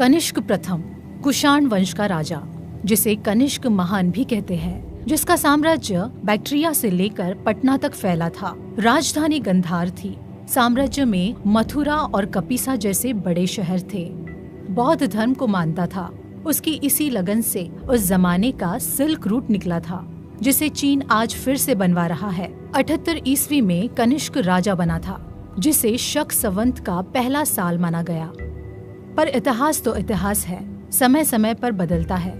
कनिष्क प्रथम कुषाण वंश का राजा, जिसे कनिष्क महान भी कहते हैं, जिसका साम्राज्य बैक्ट्रिया से लेकर पटना तक फैला था। राजधानी गंधार थी। साम्राज्य में मथुरा और कपिसा जैसे बड़े शहर थे। बौद्ध धर्म को मानता था। उसकी इसी लगन से उस जमाने का सिल्क रूट निकला था, जिसे चीन आज फिर से बनवा रहा है। 78 ईस्वी में कनिष्क राजा बना था, जिसे शक संवत का पहला साल माना गया। पर इतिहास तो इतिहास है, समय समय पर बदलता है।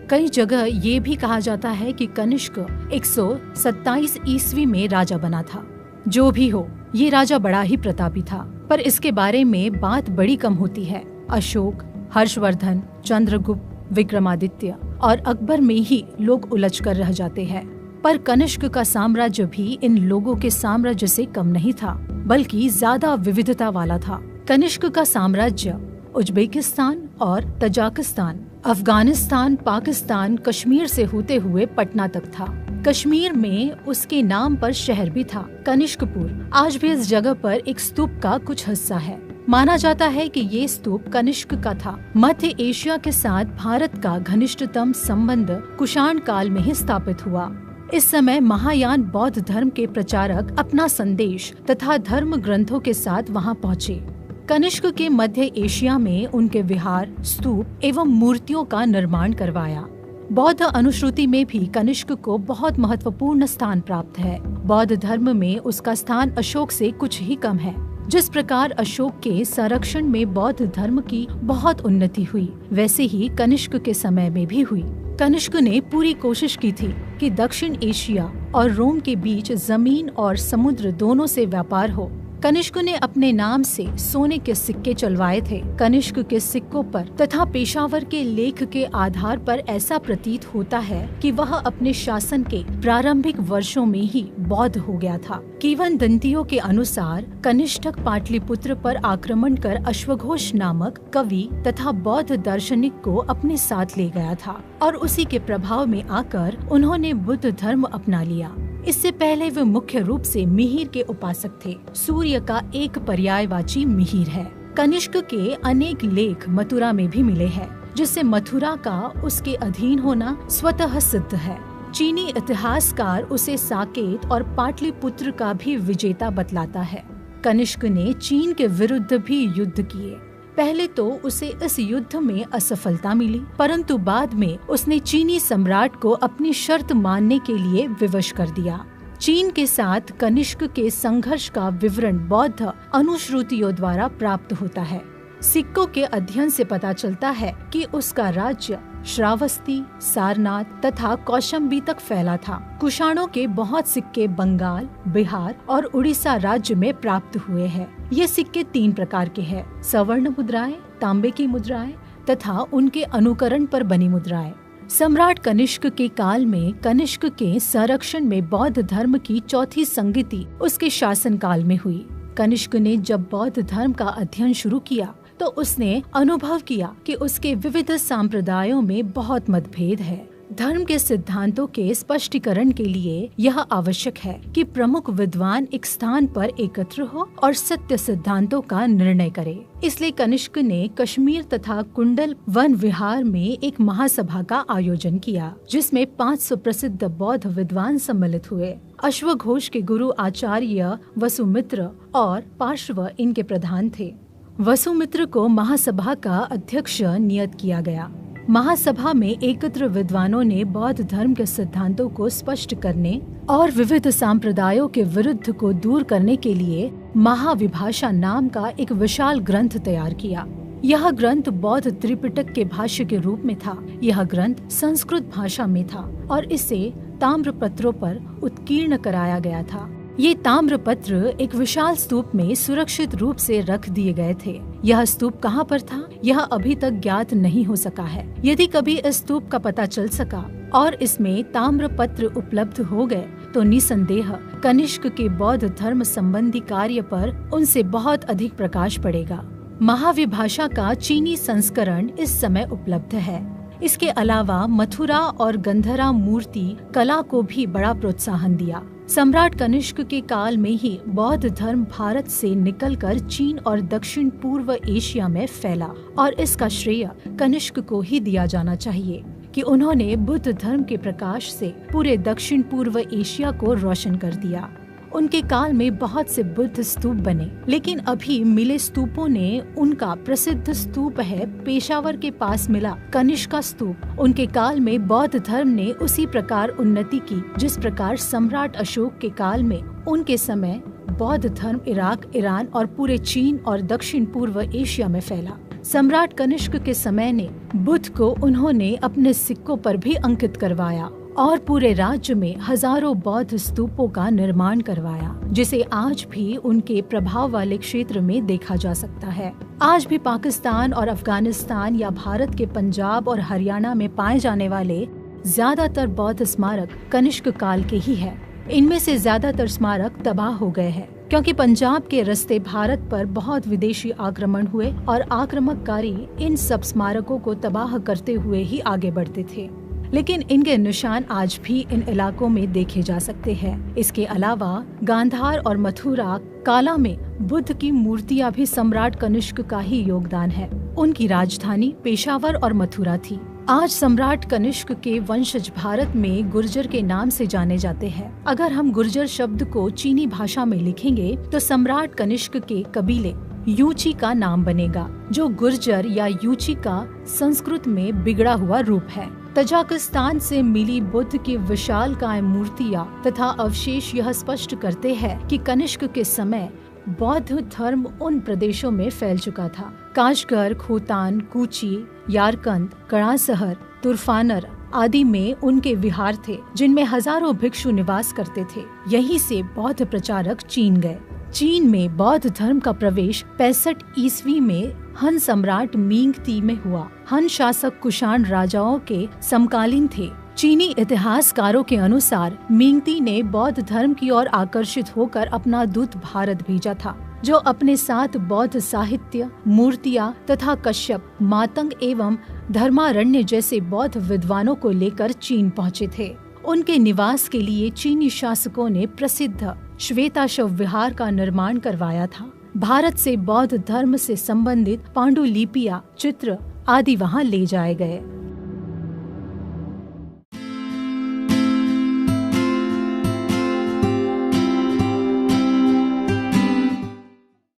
कई जगह ये भी कहा जाता है कि कनिष्क 127 ईस्वी में राजा बना था। जो भी हो, ये राजा बड़ा ही प्रतापी था, पर इसके बारे में बात बड़ी कम होती है। अशोक, हर्षवर्धन, चंद्रगुप्त, विक्रमादित्य और अकबर में ही लोग उलझ कर रह जाते हैं। पर कनिष्क का साम्राज्य भी इन लोगों के साम्राज्य से कम नहीं था, बल्कि ज्यादा विविधता वाला था। कनिष्क का साम्राज्य उज्बेकिस्तान और तजाकिस्तान, अफगानिस्तान, पाकिस्तान, कश्मीर से होते हुए पटना तक था। कश्मीर में उसके नाम पर शहर भी था, कनिष्कपुर। आज भी इस जगह पर एक स्तूप का कुछ हिस्सा है। माना जाता है कि ये स्तूप कनिष्क का था। मध्य एशिया के साथ भारत का घनिष्ठतम संबंध कुषाण काल में ही स्थापित हुआ। इस समय महायान बौद्ध धर्म के प्रचारक अपना संदेश तथा धर्म ग्रंथों के साथ वहां पहुँचे। कनिष्क के मध्य एशिया में उनके विहार, स्तूप एवं मूर्तियों का निर्माण करवाया। बौद्ध अनुश्रुति में भी कनिष्क को बहुत महत्वपूर्ण स्थान प्राप्त है। बौद्ध धर्म में उसका स्थान अशोक से कुछ ही कम है। जिस प्रकार अशोक के संरक्षण में बौद्ध धर्म की बहुत उन्नति हुई, वैसे ही कनिष्क के समय में भी हुई। कनिष्क ने पूरी कोशिश की थी कि दक्षिण एशिया और रोम के बीच जमीन और समुद्र दोनों से व्यापार हो। कनिष्क ने अपने नाम से सोने के सिक्के चलवाए थे। कनिष्क के सिक्कों पर तथा पेशावर के लेख के आधार पर ऐसा प्रतीत होता है कि वह अपने शासन के प्रारंभिक वर्षों में ही बौद्ध हो गया था। किंवदंतियों के अनुसार कनिष्क पाटलिपुत्र पर आक्रमण कर अश्वघोष नामक कवि तथा बौद्ध दार्शनिक को अपने साथ ले गया था और उसी के प्रभाव में आकर उन्होंने बुद्ध धर्म अपना लिया। इससे पहले वे मुख्य रूप से मिहिर के उपासक थे। सूर्य का एक पर्यायवाची मिहिर है। कनिष्क के अनेक लेख मथुरा में भी मिले हैं, जिससे मथुरा का उसके अधीन होना स्वतः सिद्ध है। चीनी इतिहासकार उसे साकेत और पाटलिपुत्र का भी विजेता बतलाता है। कनिष्क ने चीन के विरुद्ध भी युद्ध किए। पहले तो उसे इस युद्ध में असफलता मिली, परंतु बाद में उसने चीनी सम्राट को अपनी शर्त मानने के लिए विवश कर दिया। चीन के साथ कनिष्क के संघर्ष का विवरण बौद्ध अनुश्रुतियों द्वारा प्राप्त होता है। सिक्कों के अध्ययन से पता चलता है कि उसका राज्य श्रावस्ती, सारनाथ तथा कौशाम्बी तक फैला था। कुषाणों के बहुत सिक्के बंगाल, बिहार और उड़ीसा राज्य में प्राप्त हुए हैं। ये सिक्के 3 प्रकार के हैं: सवर्ण मुद्राएं, तांबे की मुद्राएं तथा उनके अनुकरण पर बनी मुद्राएं। सम्राट कनिष्क के काल में कनिष्क के संरक्षण में बौद्ध धर्म की चौथी संगति उसके शासन काल में हुई। कनिष्क ने जब बौद्ध धर्म का अध्ययन शुरू किया तो उसने अनुभव किया कि उसके विविध संप्रदायों में बहुत मतभेद है। धर्म के सिद्धांतों के स्पष्टीकरण के लिए यह आवश्यक है कि प्रमुख विद्वान एक स्थान पर एकत्र हो और सत्य सिद्धांतों का निर्णय करे। इसलिए कनिष्क ने कश्मीर तथा कुंडल वन विहार में एक महासभा का आयोजन किया, जिसमें 500 प्रसिद्ध बौद्ध विद्वान सम्मिलित हुए। अश्वघोष के गुरु आचार्य वसुमित्र और पार्श्व इनके प्रधान थे। वसुमित्र को महासभा का अध्यक्ष नियत किया गया। महासभा में एकत्र विद्वानों ने बौद्ध धर्म के सिद्धांतों को स्पष्ट करने और विविध संप्रदायों के विरुद्ध को दूर करने के लिए महाविभाषा नाम का एक विशाल ग्रंथ तैयार किया। यह ग्रंथ बौद्ध त्रिपिटक के भाष्य के रूप में था। यह ग्रंथ संस्कृत भाषा में था और इसे ताम्रपत्रों पर उत्कीर्ण कराया गया था। ये ताम्रपत्र एक विशाल स्तूप में सुरक्षित रूप से रख दिए गए थे। यह स्तूप कहाँ पर था, यह अभी तक ज्ञात नहीं हो सका है। यदि कभी इस स्तूप का पता चल सका और इसमें ताम्रपत्र उपलब्ध हो गए तो निसंदेह कनिष्क के बौद्ध धर्म संबंधी कार्य पर उनसे बहुत अधिक प्रकाश पड़ेगा। महाविभाषा का चीनी संस्करण इस समय उपलब्ध है। इसके अलावा मथुरा और गंधरा मूर्ति कला को भी बड़ा प्रोत्साहन दिया। सम्राट कनिष्क के काल में ही बौद्ध धर्म भारत से निकलकर चीन और दक्षिण पूर्व एशिया में फैला और इसका श्रेय कनिष्क को ही दिया जाना चाहिए कि उन्होंने बुद्ध धर्म के प्रकाश से पूरे दक्षिण पूर्व एशिया को रोशन कर दिया। उनके काल में बहुत से बुद्ध स्तूप बने, लेकिन अभी मिले स्तूपों ने उनका प्रसिद्ध स्तूप है पेशावर के पास मिला कनिष्का स्तूप। उनके काल में बौद्ध धर्म ने उसी प्रकार उन्नति की जिस प्रकार सम्राट अशोक के काल में उनके समय बौद्ध धर्म इराक, ईरान और पूरे चीन और दक्षिण पूर्व एशिया में फैला। सम्राट कनिष्क के समय ने बुद्ध को उन्होंने अपने सिक्कों पर भी अंकित करवाया और पूरे राज्य में हजारों बौद्ध स्तूपों का निर्माण करवाया, जिसे आज भी उनके प्रभाव वाले क्षेत्र में देखा जा सकता है। आज भी पाकिस्तान और अफगानिस्तान या भारत के पंजाब और हरियाणा में पाए जाने वाले ज्यादातर बौद्ध स्मारक कनिष्क काल के ही है। इनमें से ज्यादातर स्मारक तबाह हो गए हैं क्योंकि पंजाब के रास्ते भारत पर बहुत विदेशी आक्रमण हुए और आक्रमणकारी इन सब स्मारकों को तबाह करते हुए ही आगे बढ़ते थे, लेकिन इनके निशान आज भी इन इलाकों में देखे जा सकते हैं। इसके अलावा गांधार और मथुरा काला में बुद्ध की मूर्तियां भी सम्राट कनिष्क का ही योगदान है। उनकी राजधानी पेशावर और मथुरा थी। आज सम्राट कनिष्क के वंशज भारत में गुर्जर के नाम से जाने जाते हैं। अगर हम गुर्जर शब्द को चीनी भाषा में लिखेंगे तो सम्राट कनिष्क के कबीले यूची का नाम बनेगा, जो गुर्जर या यूची का संस्कृत में बिगड़ा हुआ रूप है। तजाकिस्तान से मिली बुद्ध की विशालकाय मूर्तियां तथा अवशेष यह स्पष्ट करते हैं कि कनिष्क के समय बौद्ध धर्म उन प्रदेशों में फैल चुका था। काशगर, खोतान, कूची, यारकंद, कड़ासहर, तुर्फानर आदि में उनके विहार थे, जिनमें हजारों भिक्षु निवास करते थे। यहीं से बौद्ध प्रचारक चीन गए। चीन में बौद्ध धर्म का प्रवेश 65 ईस्वी में हन सम्राट मिंगती में हुआ। हन शासक कुषाण राजाओं के समकालीन थे। चीनी इतिहासकारों के अनुसार मिंगती ने बौद्ध धर्म की ओर आकर्षित होकर अपना दूत भारत भेजा था, जो अपने साथ बौद्ध साहित्य, मूर्तियां तथा कश्यप, मातंग एवं धर्मारण्य जैसे बौद्ध विद्वानों को लेकर चीन पहुँचे थे। उनके निवास के लिए चीनी शासकों ने प्रसिद्ध श्वेताश्व विहार का निर्माण करवाया था। भारत से बौद्ध धर्म से संबंधित पांडुलिपियां, चित्र आदि वहां ले जाए गए।